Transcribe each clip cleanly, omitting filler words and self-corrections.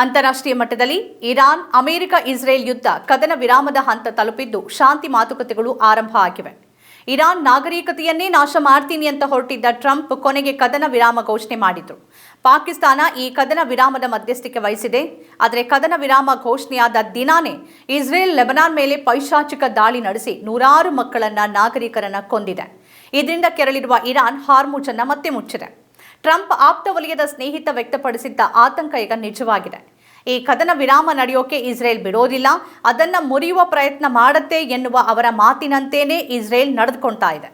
ಅಂತಾರಾಷ್ಟ್ರೀಯ ಮಟ್ಟದಲ್ಲಿ Iran America Israel ಯುದ್ಧ ಕದನ ವಿರಾಮದ ಹಂತ ತಲುಪಿದ್ದು ಶಾಂತಿ ಮಾತುಕತೆಗಳು ಆರಂಭ ಆಗಿವೆ. ಇರಾನ್ ನಾಗರಿಕತೆಯನ್ನೇ ನಾಶ ಮಾಡ್ತೀನಿ ಅಂತ ಹೊರಟಿದ್ದ ಟ್ರಂಪ್ ಕೊನೆಗೆ ಕದನ ವಿರಾಮ ಘೋಷಣೆ ಮಾಡಿದ್ರು. ಪಾಕಿಸ್ತಾನ ಈ ಕದನ ವಿರಾಮದ ಮಧ್ಯಸ್ಥಿಕೆ ವಹಿಸಿದೆ. ಆದರೆ ಕದನ ವಿರಾಮ ಘೋಷಣೆಯಾದ ದಿನಾನೇ ಇಸ್ರೇಲ್ ಲೆಬನಾನ್ ಮೇಲೆ ಪೈಶಾಚಿಕ ದಾಳಿ ನಡೆಸಿ ನೂರಾರು ಮಕ್ಕಳನ್ನ ನಾಗರಿಕರನ್ನ ಕೊಂದಿದೆ. ಇದರಿಂದ ಕೆರಳಿರುವ ಇರಾನ್ ಹಾರ್ಮುಜ್ ಅನ್ನು ಮತ್ತೆ ಮುಚ್ಚಿದೆ. ಟ್ರಂಪ್ ಆಪ್ತ ವಲಯದ ಸ್ನೇಹಿತ ವ್ಯಕ್ತಪಡಿಸಿದ್ದ ಆತಂಕ ಈಗ ನಿಜವಾಗಿದೆ. ಈ ಕದನ ವಿರಾಮ ನಡೆಯೋಕೆ ಇಸ್ರೇಲ್ ಬಿಡೋದಿಲ್ಲ, ಅದನ್ನ ಮುರಿಯುವ ಪ್ರಯತ್ನ ಮಾಡುತ್ತೆ ಎನ್ನುವ ಅವರ ಮಾತಿನಂತೆಯೇ ಇಸ್ರೇಲ್ ನಡೆದುಕೊಳ್ತಾ ಇದೆ.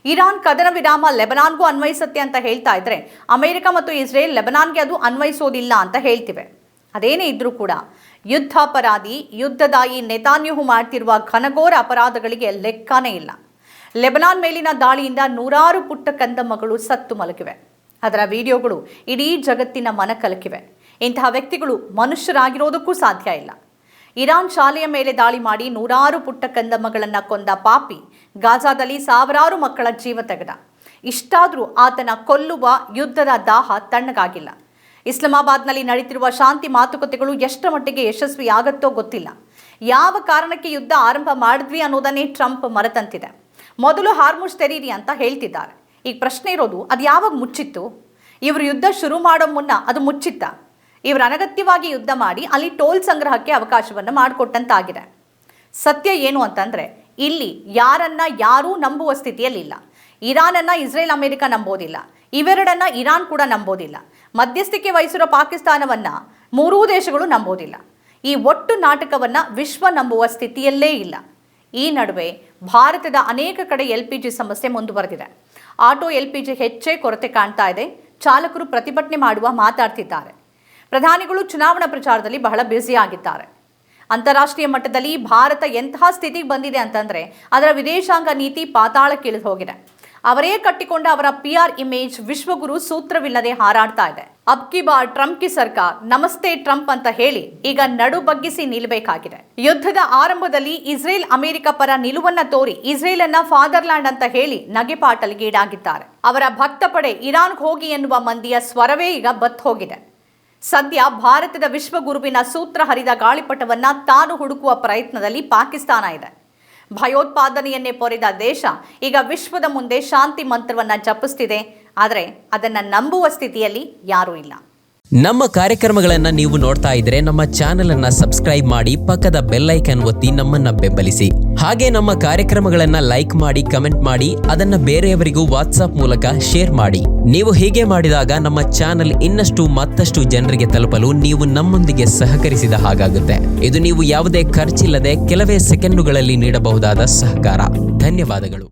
ಇರಾನ್ ಕದನ ವಿರಾಮ ಲೆಬನಾನ್ಗೂ ಅನ್ವಯಿಸುತ್ತೆ ಅಂತ ಹೇಳ್ತಾ ಇದ್ರೆ ಅಮೆರಿಕ ಮತ್ತು ಇಸ್ರೇಲ್ ಲೆಬನಾನ್ಗೆ ಅದು ಅನ್ವಯಿಸೋದಿಲ್ಲ ಅಂತ ಹೇಳ್ತಿವೆ. ಅದೇನೇ ಇದ್ರೂ ಕೂಡ ಯುದ್ಧಾಪರಾಧಿ ಯುದ್ಧದಾಯಿ ನೆತಾನ್ಯಾಹು ಮಾಡ್ತಿರುವ ಘನಘೋರ ಅಪರಾಧಗಳಿಗೆ ಲೆಕ್ಕನೇ ಇಲ್ಲ. ಲೆಬನಾನ್ ಮೇಲಿನ ದಾಳಿಯಿಂದ ನೂರಾರು ಪುಟ್ಟ ಕಂದಮ್ಮಗಳು ಸತ್ತು ಮಲಗಿವೆ. ಅದರ ವಿಡಿಯೋಗಳು ಇಡೀ ಜಗತ್ತಿನ ಮನ ಕಲಕಿವೆ. ಇಂತಹ ವ್ಯಕ್ತಿಗಳು ಮನುಷ್ಯರಾಗಿರೋದಕ್ಕೂ ಸಾಧ್ಯ ಇಲ್ಲ. ಇರಾನ್ ಶಾಲೆಯ ಮೇಲೆ ದಾಳಿ ಮಾಡಿ ನೂರಾರು ಪುಟ್ಟ ಕಂದಮ್ಮಗಳನ್ನು ಕೊಂದ ಪಾಪಿ ಗಾಜಾದಲ್ಲಿ ಸಾವಿರಾರು ಮಕ್ಕಳ ಜೀವ ತೆಗೆದ. ಇಷ್ಟಾದರೂ ಆತನ ಕೊಲ್ಲುವ ಯುದ್ಧದ ದಾಹ ತಣ್ಣಗಾಗಿಲ್ಲ. ಇಸ್ಲಾಮಾಬಾದ್ನಲ್ಲಿ ನಡೀತಿರುವ ಶಾಂತಿ ಮಾತುಕತೆಗಳು ಎಷ್ಟರ ಮಟ್ಟಿಗೆ ಯಶಸ್ವಿಯಾಗತ್ತೋ ಗೊತ್ತಿಲ್ಲ. ಯಾವ ಕಾರಣಕ್ಕೆ ಯುದ್ಧ ಆರಂಭ ಮಾಡಿದ್ವಿ ಅನ್ನೋದನ್ನೇ ಟ್ರಂಪ್ ಮರೆತಂತಿದೆ. ಮೊದಲು ಹಾರ್ಮುಜ್ ತೆರೀರಿ ಅಂತ ಹೇಳ್ತಿದ್ದಾರೆ. ಈಗ ಪ್ರಶ್ನೆ ಇರೋದು, ಅದು ಯಾವಾಗ ಮುಚ್ಚಿತ್ತು? ಇವರು ಯುದ್ಧ ಶುರು ಮಾಡೋ ಮುನ್ನ ಅದು ಮುಚ್ಚಿತ್ತ? ಇವರು ಅನಗತ್ಯವಾಗಿ ಯುದ್ಧ ಮಾಡಿ ಅಲ್ಲಿ ಟೋಲ್ ಸಂಗ್ರಹಕ್ಕೆ ಅವಕಾಶವನ್ನು ಮಾಡಿಕೊಟ್ಟಂತಾಗಿದೆ. ಸತ್ಯ ಏನು ಅಂತಂದರೆ, ಇಲ್ಲಿ ಯಾರನ್ನ ಯಾರೂ ನಂಬುವ ಸ್ಥಿತಿಯಲ್ಲಿಲ್ಲ. ಇರಾನನ್ನು ಇಸ್ರೇಲ್ ಅಮೆರಿಕ ನಂಬೋದಿಲ್ಲ, ಇವೆರಡನ್ನ ಇರಾನ್ ಕೂಡ ನಂಬೋದಿಲ್ಲ. ಮಧ್ಯಸ್ಥಿಕೆ ವಹಿಸಿರೋ ಪಾಕಿಸ್ತಾನವನ್ನು ಮೂರೂ ದೇಶಗಳು ನಂಬೋದಿಲ್ಲ. ಈ ಒಟ್ಟು ನಾಟಕವನ್ನು ವಿಶ್ವ ನಂಬುವ ಸ್ಥಿತಿಯಲ್ಲೇ ಇಲ್ಲ. ಈ ನಡುವೆ ಭಾರತದ ಅನೇಕ ಕಡೆ LPG ಸಮಸ್ಯೆ ಮುಂದುವರೆದಿದೆ. ಆಟೋ LPG ಹೆಚ್ಚೇ ಕೊರತೆ ಕಾಣ್ತಾ ಇದೆ. ಚಾಲಕರು ಪ್ರತಿಭಟನೆ ಮಾಡುವ ಮಾತಾಡ್ತಿದ್ದಾರೆ. ಪ್ರಧಾನಿಗಳು ಚುನಾವಣಾ ಪ್ರಚಾರದಲ್ಲಿ ಬಹಳ ಬ್ಯುಸಿ ಆಗಿದ್ದಾರೆ. ಅಂತಾರಾಷ್ಟ್ರೀಯ ಮಟ್ಟದಲ್ಲಿ ಭಾರತ ಎಂತಹ ಸ್ಥಿತಿಗೆ ಬಂದಿದೆ ಅಂತಂದರೆ ಅದರ ವಿದೇಶಾಂಗ ನೀತಿ ಪಾತಾಳಕ್ಕಿಳಿದು ಹೋಗಿದೆ. ಅವರೇ ಕಟ್ಟಿಕೊಂಡ ಅವರ PR ಇಮೇಜ್ ವಿಶ್ವಗುರು ಸೂತ್ರವಿಲ್ಲದೆ ಹಾರಾಡ್ತಾ ಇದೆ. ಅಬ್ ಕಿ ಬಾರ್ ಟ್ರಂಪ್ ಕಿ ಸರ್ಕಾರ, ನಮಸ್ತೆ ಟ್ರಂಪ್ ಅಂತ ಹೇಳಿ ಈಗ ನಡು ಬಗ್ಗಿಸಿ ನಿಲ್ಲಬೇಕಾಗಿದೆ. ಯುದ್ಧದ ಆರಂಭದಲ್ಲಿ ಇಸ್ರೇಲ್ ಅಮೆರಿಕ ಪರ ನಿಲುವನ್ನ ತೋರಿ ಇಸ್ರೇಲ್ ಅನ್ನ ಫಾದರ್ಲ್ಯಾಂಡ್ ಅಂತ ಹೇಳಿ ನಗೆಪಾಟಲಿಗೆ ಈಡಾಗಿದ್ದಾರೆ. ಅವರ ಭಕ್ತ ಪಡೆ ಇರಾನ್ಗೆ ಹೋಗಿ ಎನ್ನುವ ಮಂದಿಯ ಸ್ವರವೇ ಈಗ ಬತ್ ಹೋಗಿದೆ. ಸದ್ಯ ಭಾರತದ ವಿಶ್ವಗುರುವಿನ ಸೂತ್ರ ಹರಿದ ಗಾಳಿಪಟವನ್ನ ತಾನು ಹುಡುಕುವ ಪ್ರಯತ್ನದಲ್ಲಿ ಪಾಕಿಸ್ತಾನ ಇದೆ. ಭಯೋತ್ಪಾದನೆಯನ್ನೇ ಪೊರೆದ ದೇಶ ಈಗ ವಿಶ್ವದ ಮುಂದೆ ಶಾಂತಿ ಮಂತ್ರವನ್ನ ಜಪಿಸ್ತಿದೆ. ಆದರೆ ಅದನ್ನು ನಂಬುವ ಸ್ಥಿತಿಯಲ್ಲಿ ಯಾರೂ ಇಲ್ಲ. ನಮ್ಮ ಕಾರ್ಯಕ್ರಮಗಳನ್ನು ನೀವು ನೋಡ್ತಾ ಇದ್ರೆ ನಮ್ಮ ಚಾನೆಲ್ ಅನ್ನ ಸಬ್ಸ್ಕ್ರೈಬ್ ಮಾಡಿ, ಪಕ್ಕದ ಬೆಲ್ ಐಕಾನ್ ಒತ್ತಿ ನಮ್ಮನ್ನ ಬೆಂಬಲಿಸಿ. ಹಾಗೆ ನಮ್ಮ ಕಾರ್ಯಕ್ರಮಗಳನ್ನ ಲೈಕ್ ಮಾಡಿ, ಕಮೆಂಟ್ ಮಾಡಿ, ಅದನ್ನ ಬೇರೆಯವರಿಗೂ ವಾಟ್ಸ್ಆಪ್ ಮೂಲಕ ಶೇರ್ ಮಾಡಿ. ನೀವು ಹೀಗೆ ಮಾಡಿದಾಗ ನಮ್ಮ ಚಾನೆಲ್ ಇನ್ನಷ್ಟು ಮತ್ತಷ್ಟು ಜನರಿಗೆ ತಲುಪಲು ನೀವು ನಮ್ಮೊಂದಿಗೆ ಸಹಕರಿಸಿದ ಹಾಗಾಗುತ್ತೆ. ಇದು ನೀವು ಯಾವುದೇ ಖರ್ಚಿಲ್ಲದೆ ಕೆಲವೇ ಸೆಕೆಂಡುಗಳಲ್ಲಿ ನೀಡಬಹುದಾದ ಸಹಕಾರ. ಧನ್ಯವಾದಗಳು.